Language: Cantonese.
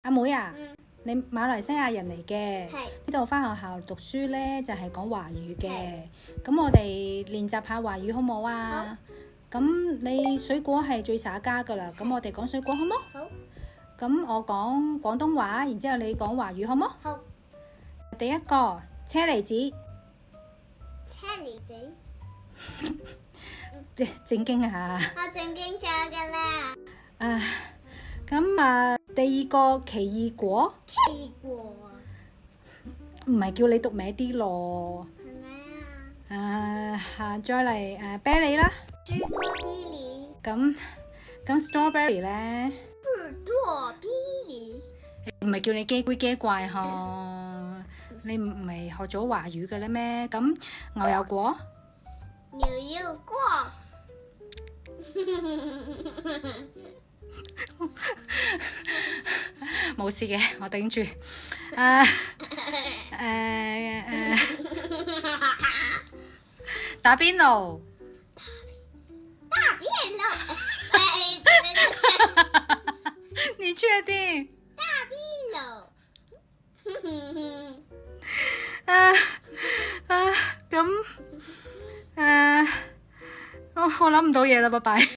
阿妹啊，你馬來西亞人嚟嘅，係呢度返學校讀書呢，就係講華語嘅。咁我哋練習下華語好冇啊？咁你水果係最耍家噶啦，咁我哋講水果好冇？好。咁我講廣東話，然之後你講華語好冇？好。第一個車厘子，車厘子，正經啊！我正經咗噶啦。咁第二個奇異果，奇果唔係叫你讀名啲咯。係咪啊？再嚟啤梨啦。士多啤梨。咁 strawberry 咧？士多啤梨。唔係叫你機鬼機怪呵？你唔係學咗華語嘅咧咩？咁牛油果？牛油果。冇事嘅，我頂住。打邊爐。大便了。你確定？大便了。咁我諗唔到嘢啦，拜拜。